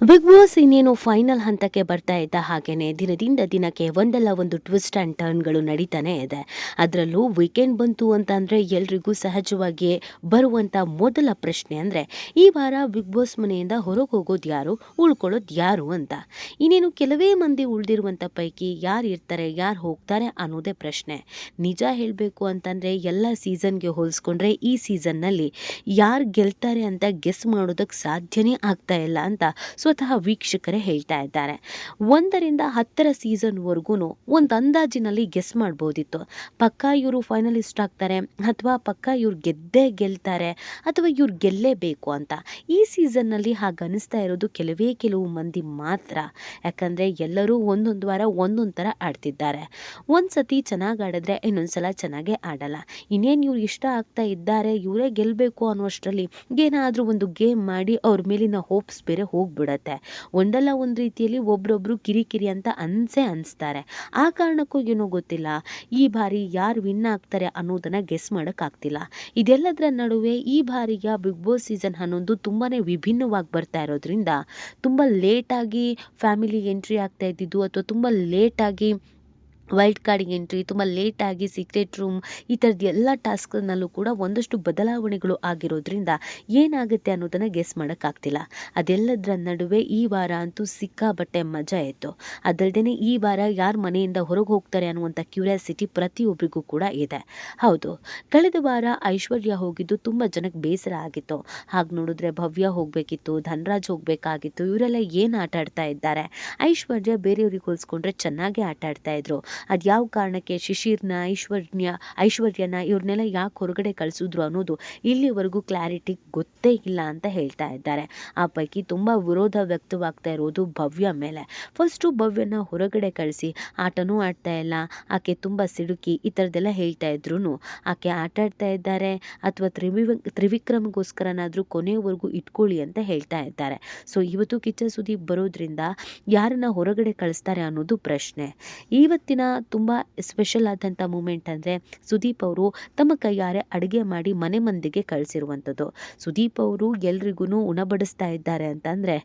Big boss ಇನ್ನೇನು final ಹಂತಕ್ಕೆ ಬರ್ತಾ ಇದ್ದ ಹಾಗೇನೆ ದಿನದಿಂದ ದಿನಕ್ಕೆ ಒಂದಲ್ಲ ಒಂದು ಟ್ವಿಸ್ಟ್ ಆ್ಯಂಡ್ ಟರ್ನ್ಗಳು ನಡೀತಾನೆ ಇದೆ. ಅದರಲ್ಲೂ ವೀಕೆಂಡ್ ಬಂತು ಅಂತ ಅಂದರೆ ಎಲ್ರಿಗೂ ಸಹಜವಾಗಿ ಬರುವಂಥ ಮೊದಲ ಪ್ರಶ್ನೆ ಅಂದರೆ ಈ ವಾರ ಬಿಗ್ ಬಾಸ್ ಮನೆಯಿಂದ ಹೊರಗೆ ಹೋಗೋದು ಯಾರು, ಉಳ್ಕೊಳ್ಳೋದು ಯಾರು ಅಂತ. ಇನ್ನೇನು ಕೆಲವೇ ಮಂದಿ ಉಳಿದಿರುವಂಥ ಪೈಕಿ ಯಾರು ಇರ್ತಾರೆ, ಯಾರು ಹೋಗ್ತಾರೆ ಅನ್ನೋದೇ ಪ್ರಶ್ನೆ. ನಿಜ ಹೇಳಬೇಕು ಅಂತಂದರೆ ಎಲ್ಲ ಸೀಸನ್ಗೆ ಹೋಲಿಸ್ಕೊಂಡ್ರೆ ಈ ಸೀಸನ್ನಲ್ಲಿ ಯಾರು ಗೆಲ್ತಾರೆ ಅಂತ ಗೆಸ್ ಮಾಡೋದಕ್ಕೆ ಸಾಧ್ಯನೇ ಆಗ್ತಾ ಇಲ್ಲ ಅಂತ ಸ್ವತಃ ವೀಕ್ಷಕರೇ ಹೇಳ್ತಾ ಇದ್ದಾರೆ. 1ರಿಂದ 10ರ ಸೀಸನ್ವರೆಗೂ ಒಂದು ಅಂದಾಜಿನಲ್ಲಿ ಗೆಸ್ ಮಾಡ್ಬೋದಿತ್ತು. ಪಕ್ಕಾ ಇವರು ಫೈನಲಿಸ್ಟ್ ಆಗ್ತಾರೆ ಅಥವಾ ಪಕ್ಕಾ ಇವ್ರು ಗೆದ್ದೇ ಗೆಲ್ತಾರೆ ಅಥವಾ ಇವ್ರು ಗೆಲ್ಲೇಬೇಕು ಅಂತ. ಈ ಸೀಸನ್ನಲ್ಲಿ ಹಾಗೆ ಅನಿಸ್ತಾ ಇರೋದು ಕೆಲವು ಮಂದಿ ಮಾತ್ರ. ಯಾಕಂದರೆ ಎಲ್ಲರೂ ಒಂದೊಂದು ವಾರ ಒಂದೊಂದು ಥರ ಆಡ್ತಿದ್ದಾರೆ. ಒಂದು ಸತಿ ಚೆನ್ನಾಗಿ ಆಡಿದ್ರೆ ಇನ್ನೊಂದ್ಸಲ ಚೆನ್ನಾಗೇ ಆಡಲ್ಲ. ಇನ್ನೇನು ಇವ್ರು ಇಷ್ಟ ಆಗ್ತಾ ಇದ್ದಾರೆ, ಇವರೇ ಗೆಲ್ಲಬೇಕು ಅನ್ನೋಷ್ಟರಲ್ಲಿ ಏನಾದರೂ ಒಂದು ಗೇಮ್ ಮಾಡಿ ಅವ್ರ ಮೇಲಿನ ಹೋಪ್ಸ್ ಬೇರೆ ಹೋಗ್ಬಿಡತ್ತೆ. ಒಂದಲ್ಲ ಒಂದು ರೀತಿಯಲ್ಲಿ ಒಬ್ರೊಬ್ರು ಕಿರಿಕಿರಿ ಅಂತ ಅನಿಸ್ತಾರೆ. ಆ ಕಾರಣಕ್ಕೂ ಏನೋ ಗೊತ್ತಿಲ್ಲ, ಈ ಬಾರಿ ಯಾರು ವಿನ್ ಆಗ್ತಾರೆ ಅನ್ನೋದನ್ನು ಗೆಸ್ ಮಾಡೋಕ್ಕಾಗ್ತಿಲ್ಲ. ಇದೆಲ್ಲದರ ನಡುವೆ ಈ ಬಾರಿಯ ಬಿಗ್ ಬಾಸ್ ಸೀಸನ್ 11 ತುಂಬಾ ವಿಭಿನ್ನವಾಗಿ ಬರ್ತಾ ಇರೋದ್ರಿಂದ ತುಂಬ ಲೇಟಾಗಿ ಫ್ಯಾಮಿಲಿ ಎಂಟ್ರಿ ಆಗ್ತಾ ಇದ್ದಿದ್ದು ಅಥವಾ ತುಂಬ ಲೇಟಾಗಿ ವೈಲ್ಡ್ ಕಾರ್ಡಿಗೆ ಎಂಟ್ರಿ, ತುಂಬ ಲೇಟಾಗಿ ಸೀಕ್ರೆಟ್ ರೂಮ್, ಈ ಥರದ್ದು ಎಲ್ಲ ಟಾಸ್ಕ್ನಲ್ಲೂ ಕೂಡ ಒಂದಷ್ಟು ಬದಲಾವಣೆಗಳು ಆಗಿರೋದ್ರಿಂದ ಏನಾಗುತ್ತೆ ಅನ್ನೋದನ್ನು ಗೆಸ್ ಮಾಡೋಕ್ಕಾಗ್ತಿಲ್ಲ. ಅದೆಲ್ಲದರ ನಡುವೆ ಈ ವಾರ ಅಂತೂ ಸಿಕ್ಕಾಬಟ್ಟೆ ಮಜಾ ಇತ್ತು. ಅದಲ್ಲದೆ ಈ ವಾರ ಯಾರು ಮನೆಯಿಂದ ಹೊರಗೆ ಹೋಗ್ತಾರೆ ಅನ್ನುವಂಥ ಕ್ಯೂರಿಯಾಸಿಟಿ ಪ್ರತಿಯೊಬ್ಬರಿಗೂ ಕೂಡ ಇದೆ. ಹೌದು, ಕಳೆದ ವಾರ ಐಶ್ವರ್ಯ ಹೋಗಿದ್ದು ತುಂಬ ಜನಕ್ಕೆ ಬೇಸರ ಆಗಿತ್ತು. ಹಾಗೆ ನೋಡಿದ್ರೆ ಭವ್ಯ ಹೋಗಬೇಕಿತ್ತು, ಧನರಾಜ್ ಹೋಗಬೇಕಾಗಿತ್ತು. ಇವರೆಲ್ಲ ಏನು ಆಟ ಆಡ್ತಾ ಇದ್ದಾರೆ. ಐಶ್ವರ್ಯ ಬೇರೆಯವ್ರಿಗೆ ಹೋಲಿಸ್ಕೊಂಡ್ರೆ ಚೆನ್ನಾಗೇ ಆಟ ಆಡ್ತಾ ಇದ್ರು. ಅದು ಯಾವ ಕಾರಣಕ್ಕೆ ಶಿಶಿರ್ನ, ಐಶ್ವರ್ಯನ ಇವ್ರನ್ನೆಲ್ಲ ಯಾಕೆ ಹೊರಗಡೆ ಕಳಿಸಿದ್ರು ಅನ್ನೋದು ಇಲ್ಲಿವರೆಗೂ ಕ್ಲಾರಿಟಿ ಗೊತ್ತೇ ಇಲ್ಲ ಅಂತ ಹೇಳ್ತಾ ಇದ್ದಾರೆ. ಆ ಪೈಕಿ ತುಂಬ ವಿರೋಧ ವ್ಯಕ್ತವಾಗ್ತಾ ಇರೋದು ಭವ್ಯ ಮೇಲೆ. ಫಸ್ಟು ಭವ್ಯನ ಹೊರಗಡೆ ಕಳಿಸಿ ಆಟನೂ ಆಡ್ತಾ ಇಲ್ಲ, ಆಕೆ ತುಂಬ ಸಿಡುಕಿ, ಈ ಥರದ್ದೆಲ್ಲ ಹೇಳ್ತಾ ಇದ್ರು ಆಕೆ ಆಟ ಆಡ್ತಾ ಇದ್ದಾರೆ ಅಥವಾ ತ್ರಿವಿಕ್ರಮ್ಗೋಸ್ಕರನಾದರೂ ಕೊನೆಯವರೆಗೂ ಇಟ್ಕೊಳ್ಳಿ ಅಂತ ಹೇಳ್ತಾ ಇದ್ದಾರೆ. ಸೊ ಇವತ್ತು ಕಿಚ್ಚ ಸುದೀಪ್ ಬರೋದ್ರಿಂದ ಯಾರನ್ನ ಹೊರಗಡೆ ಕಳಿಸ್ತಾರೆ ಅನ್ನೋದು ಪ್ರಶ್ನೆ. ಇವತ್ತಿನ ತುಂಬ ಸ್ಪೆಷಲ್ ಆದಂಥ ಮೂಮೆಂಟ್ ಅಂದರೆ ಸುದೀಪ್ ಅವರು ತಮ್ಮ ಕೈಯಾರೆ ಅಡುಗೆ ಮಾಡಿ ಮನೆ ಮಂದಿಗೆ ಕಳಿಸಿರುವಂಥದ್ದು. ಸುದೀಪ್ ಅವರು ಎಲ್ರಿಗೂ ಉಣಬಡಿಸ್ತಾ ಇದ್ದಾರೆ ಅಂತಂದರೆ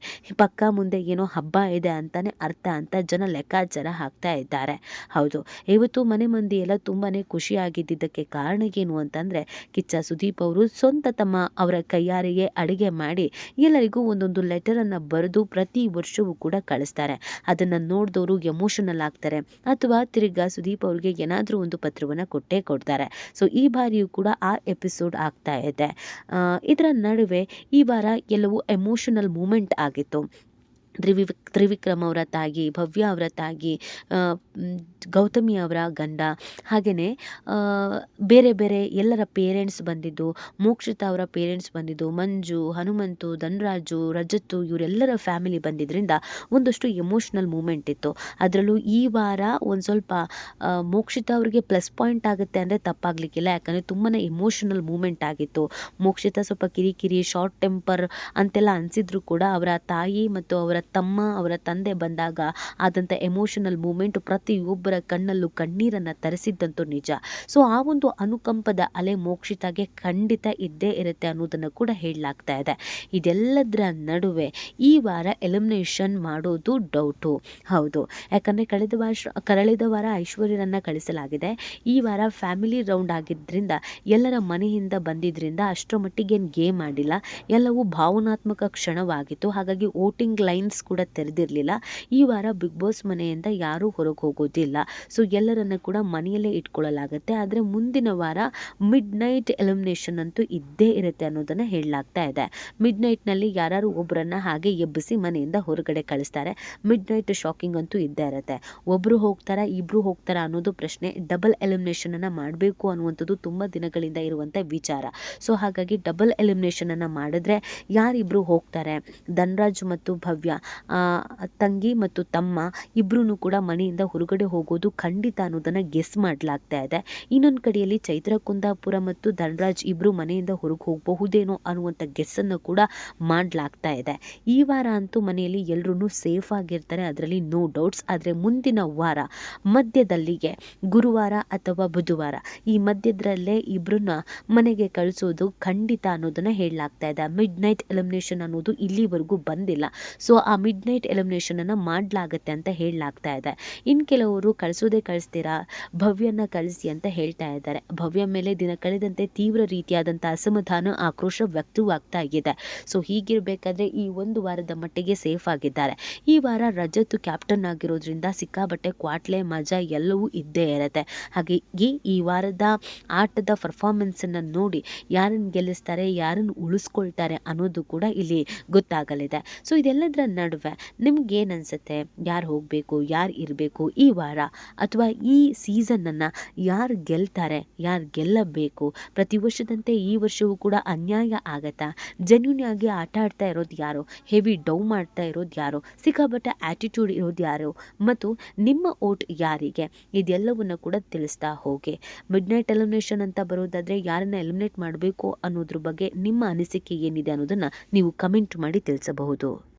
ಪಕ್ಕ ಮುಂದೆ ಏನೋ ಹಬ್ಬ ಇದೆ ಅಂತಲೇ ಅರ್ಥ ಅಂತ ಜನ ಲೆಕ್ಕಾಚಾರ ಹಾಕ್ತಾ ಇದ್ದಾರೆ. ಹೌದು, ಇವತ್ತು ಮನೆ ಮಂದಿ ಎಲ್ಲ ತುಂಬಾ ಖುಷಿಯಾಗಿದ್ದಕ್ಕೆ ಕಾರಣ ಏನು ಅಂತಂದರೆ ಕಿಚ್ಚ ಸುದೀಪ್ ಅವರು ಸ್ವಂತ ತಮ್ಮ ಅವರ ಕೈಯಾರೆಯೇ ಅಡುಗೆ ಮಾಡಿ ಎಲ್ಲರಿಗೂ ಒಂದೊಂದು ಲೆಟರನ್ನು ಬರೆದು ಪ್ರತಿ ವರ್ಷವೂ ಕೂಡ ಕಳಿಸ್ತಾರೆ. ಅದನ್ನು ನೋಡಿದವರು ಎಮೋಷನಲ್ ಆಗ್ತಾರೆ ಅಥವಾ ತಿರ್ಗಾ ಸುದೀಪ್ ಅವ್ರಿಗೆ ಏನಾದರೂ ಒಂದು ಪತ್ರವನ್ನು ಕೊಟ್ಟೇ ಕೊಡ್ತಾರೆ. ಸೊ ಈ ಬಾರಿಯೂ ಕೂಡ ಆ ಎಪಿಸೋಡ್ ಆಗ್ತಾ ಇದೆ. ಇದರ ನಡುವೆ ಈ ವಾರ ಎಲ್ಲವೂ ಎಮೋಷನಲ್ ಮೂಮೆಂಟ್ ಆಗಿತ್ತು. ತ್ರಿವಿಕ್ರಮ್ ಅವರ ತಾಯಿ, ಭವ್ಯ ಅವರ ತಾಯಿ, ಗೌತಮಿ ಅವರ ಗಂಡ, ಹಾಗೆಯೇ ಬೇರೆ ಬೇರೆ ಎಲ್ಲರ ಪೇರೆಂಟ್ಸ್ ಬಂದಿದ್ದು, ಮೋಕ್ಷಿತಾ ಅವರ ಪೇರೆಂಟ್ಸ್ ಬಂದಿದ್ದು, ಮಂಜು, ಹನುಮಂತು, ಧನರಾಜು, ರಜತ್ತು ಇವರೆಲ್ಲರ ಫ್ಯಾಮಿಲಿ ಬಂದಿದ್ದರಿಂದ ಒಂದಷ್ಟು ಎಮೋಷ್ನಲ್ ಮೂಮೆಂಟ್ ಇತ್ತು. ಅದರಲ್ಲೂ ಈ ವಾರ ಒಂದು ಸ್ವಲ್ಪ ಮೋಕ್ಷಿತಾ ಅವರಿಗೆ ಪ್ಲಸ್ ಪಾಯಿಂಟ್ ಆಗುತ್ತೆ ಅಂದರೆ ತಪ್ಪಾಗಲಿಕ್ಕಿಲ್ಲ. ಯಾಕಂದರೆ ತುಂಬಾ ಎಮೋಷನಲ್ ಮೂಮೆಂಟ್ ಆಗಿತ್ತು. ಮೋಕ್ಷಿತಾ ಸ್ವಲ್ಪ ಕಿರಿಕಿರಿ, ಶಾರ್ಟ್ ಟೆಂಪರ್ ಅಂತೆಲ್ಲ ಅನಿಸಿದ್ರು ಕೂಡ ಅವರ ತಾಯಿ ಮತ್ತು ಅವರ ತಮ್ಮ, ಅವರ ತಂದೆ ಬಂದಾಗ ಆದಂಥ ಎಮೋಷನಲ್ ಮೂಮೆಂಟ್ ಪ್ರತಿಯೊಬ್ಬರ ಕಣ್ಣಲ್ಲೂ ಕಣ್ಣೀರನ್ನು ತರಿಸಿದ್ದಂತೂ ನಿಜ. ಸೊ ಆ ಒಂದು ಅನುಕಂಪದ ಅಲೆ ಮೋಕ್ಷಿತಾಗೆ ಖಂಡಿತ ಇದ್ದೇ ಇರುತ್ತೆ ಅನ್ನೋದನ್ನು ಕೂಡ ಹೇಳಲಾಗ್ತಾ ಇದೆ. ಇದೆಲ್ಲದರ ನಡುವೆ ಈ ವಾರ ಎಲಿಮಿನೇಷನ್ ಮಾಡೋದು ಡೌಟು. ಹೌದು, ಯಾಕಂದರೆ ಕಳೆದ ವಾರ ಐಶ್ವರ್ಯರನ್ನು ಕಳಿಸಲಾಗಿದೆ. ಈ ವಾರ ಫ್ಯಾಮಿಲಿ ರೌಂಡ್ ಆಗಿದ್ದರಿಂದ ಎಲ್ಲರ ಮನೆಯಿಂದ ಬಂದಿದ್ದರಿಂದ ಅಷ್ಟರ ಮಟ್ಟಿಗೆ ಏನು ಗೇಮ್ ಮಾಡಿಲ್ಲ. ಎಲ್ಲವೂ ಭಾವನಾತ್ಮಕ ಕ್ಷಣವಾಗಿತ್ತು. ಹಾಗಾಗಿ ವೋಟಿಂಗ್ ಲೈನ್ಸ್ ಕೂಡ ತೆರೆದಿರಲಿಲ್ಲ. ಈ ವಾರ ಬಿಗ್ ಬಾಸ್ ಮನೆಯಿಂದ ಯಾರೂ ಹೊರಗೆ ಹೋಗೋದಿಲ್ಲ. ಸೊ ಎಲ್ಲರನ್ನು ಕೂಡ ಮನೆಯಲ್ಲೇ ಇಟ್ಕೊಳ್ಳಲಾಗುತ್ತೆ. ಆದರೆ ಮುಂದಿನ ವಾರ ಮಿಡ್ ನೈಟ್ ಎಲಿಮಿನೇಷನ್ ಅಂತೂ ಇದ್ದೇ ಇರುತ್ತೆ ಅನ್ನೋದನ್ನು ಹೇಳಲಾಗ್ತಾ ಇದೆ. ಮಿಡ್ ನೈಟ್ನಲ್ಲಿ ಯಾರು ಒಬ್ಬರನ್ನ ಹಾಗೆ ಎಬ್ಬಿಸಿ ಮನೆಯಿಂದ ಹೊರಗಡೆ ಕಳಿಸ್ತಾರೆ. ಮಿಡ್ ನೈಟ್ ಶಾಕಿಂಗ್ ಅಂತೂ ಇದ್ದೇ ಇರುತ್ತೆ. ಒಬ್ಬರು ಹೋಗ್ತಾರಾ, ಇಬ್ಬರು ಹೋಗ್ತಾರಾ ಅನ್ನೋದು ಪ್ರಶ್ನೆ. ಡಬಲ್ ಎಲಿಮಿನೇಷನನ್ನು ಮಾಡಬೇಕು ಅನ್ನುವಂಥದ್ದು ತುಂಬ ದಿನಗಳಿಂದ ಇರುವಂಥ ವಿಚಾರ. ಸೊ ಹಾಗಾಗಿ ಡಬಲ್ ಎಲಿಮಿನೇಷನನ್ನು ಮಾಡಿದ್ರೆ ಯಾರಿಬ್ಬರು ಹೋಗ್ತಾರೆ, ಧನರಾಜ್ ಮತ್ತು ಭವ್ಯ ತಂಗಿ ಮತ್ತು ತಮ್ಮ ಇಬ್ಬರೂ ಕೂಡ ಮನೆಯಿಂದ ಹೊರಗಡೆ ಹೋಗೋದು ಖಂಡಿತ ಅನ್ನೋದನ್ನು ಗೆಸ್ ಮಾಡಲಾಗ್ತಾ ಇದೆ. ಇನ್ನೊಂದು ಕಡೆಯಲ್ಲಿ ಚೈತ್ರ ಕುಂದಾಪುರ ಮತ್ತು ಧನರಾಜ್ ಇಬ್ಬರು ಮನೆಯಿಂದ ಹೊರಗೆ ಹೋಗಬಹುದೇನೋ ಅನ್ನುವಂಥ ಗೆಸ್ಸನ್ನು ಕೂಡ ಮಾಡಲಾಗ್ತಾ ಇದೆ. ಈ ವಾರ ಅಂತೂ ಮನೆಯಲ್ಲಿ ಎಲ್ಲರೂ ಸೇಫ್ ಆಗಿರ್ತಾರೆ, ಅದರಲ್ಲಿ ನೋ ಡೌಟ್ಸ್. ಆದರೆ ಮುಂದಿನ ವಾರ ಮಧ್ಯದಲ್ಲಿಗೆ ಗುರುವಾರ ಅಥವಾ ಬುಧವಾರ ಈ ಮಧ್ಯದಲ್ಲೇ ಇಬ್ಬರನ್ನ ಮನೆಗೆ ಕಳಿಸೋದು ಖಂಡಿತ ಅನ್ನೋದನ್ನು ಹೇಳಲಾಗ್ತಾ ಇದೆ. ಮಿಡ್ ನೈಟ್ ಎಲಿಮಿನೇಷನ್ ಅನ್ನೋದು ಇಲ್ಲಿವರೆಗೂ ಬಂದಿಲ್ಲ. ಸೊ ಆ ಮಿಡ್ ನೈಟ್ ಎಲಿಮಿನೇಷನನ್ನು ಮಾಡಲಾಗತ್ತೆ ಅಂತ ಹೇಳಲಾಗ್ತಾ ಇದೆ. ಇನ್ನು ಕೆಲವರು ಕಳಿಸ್ತೀರಾ, ಭವ್ಯನ ಕಳಿಸಿ ಅಂತ ಹೇಳ್ತಾ ಇದ್ದಾರೆ. ಭವ್ಯ ಮೇಲೆ ದಿನ ಕಳೆದಂತೆ ತೀವ್ರ ರೀತಿಯಾದಂಥ ಅಸಮಾಧಾನ, ಆಕ್ರೋಶ ವ್ಯಕ್ತವಾಗ್ತಾ ಇದೆ. ಸೊ ಹೀಗಿರಬೇಕಾದ್ರೆ ಈ ಒಂದು ವಾರದ ಮಟ್ಟಿಗೆ ಸೇಫ್ ಆಗಿದ್ದಾರೆ. ಈ ವಾರ ರಜತ್ ಕ್ಯಾಪ್ಟನ್ ಆಗಿರೋದ್ರಿಂದ ಸಿಕ್ಕಾಬಟ್ಟೆ ಕ್ವಾಟ್ಲೆ ಮಜಾ ಎಲ್ಲವೂ ಇದ್ದೇ ಇರುತ್ತೆ. ಹಾಗಾಗಿ ಈ ವಾರದ ಆಟದ ಪರ್ಫಾರ್ಮೆನ್ಸನ್ನು ನೋಡಿ ಯಾರನ್ನು ಗೆಲ್ಲಿಸ್ತಾರೆ, ಯಾರನ್ನು ಉಳಿಸ್ಕೊಳ್ತಾರೆ ಅನ್ನೋದು ಕೂಡ ಇಲ್ಲಿ ಗೊತ್ತಾಗಲಿದೆ. ಸೊ ಇದೆಲ್ಲದರ ನಡುವೆ ನಿಮ್ಗೇನು ಅನಿಸುತ್ತೆ? ಯಾರು ಹೋಗಬೇಕು, ಯಾರು ಇರಬೇಕು ಈ ವಾರ, ಅಥವಾ ಈ ಸೀಸನ್ನನ್ನು ಯಾರು ಗೆಲ್ತಾರೆ, ಯಾರು ಗೆಲ್ಲಬೇಕು? ಪ್ರತಿ ವರ್ಷದಂತೆ ಈ ವರ್ಷವೂ ಕೂಡ ಅನ್ಯಾಯ ಆಗತ್ತಾ? ಜೆನ್ಯೂನ್ ಆಗಿ ಆಟ ಆಡ್ತಾ ಇರೋದು ಯಾರು, ಹೆವಿ ಡೌ ಮಾಡ್ತಾ ಇರೋದು ಯಾರು, ಸಿಕ್ಕಾಬಟ್ಟೆ ಆ್ಯಟಿಟ್ಯೂಡ್ ಇರೋದು ಯಾರು, ಮತ್ತು ನಿಮ್ಮ ಓಟ್ ಯಾರಿಗೆ? ಇದೆಲ್ಲವನ್ನು ಕೂಡ ತಿಳಿಸ್ತಾ ಹೋಗಿ. ಮಿಡ್ ನೈಟ್ ಎಲಿಮಿನೇಷನ್ ಅಂತ ಬರೋದಾದರೆ ಯಾರನ್ನ ಎಲಿಮಿನೇಟ್ ಮಾಡಬೇಕು ಅನ್ನೋದ್ರ ಬಗ್ಗೆ ನಿಮ್ಮ ಅನಿಸಿಕೆ ಏನಿದೆ ಅನ್ನೋದನ್ನು ನೀವು ಕಮೆಂಟ್ ಮಾಡಿ ತಿಳಿಸಬಹುದು.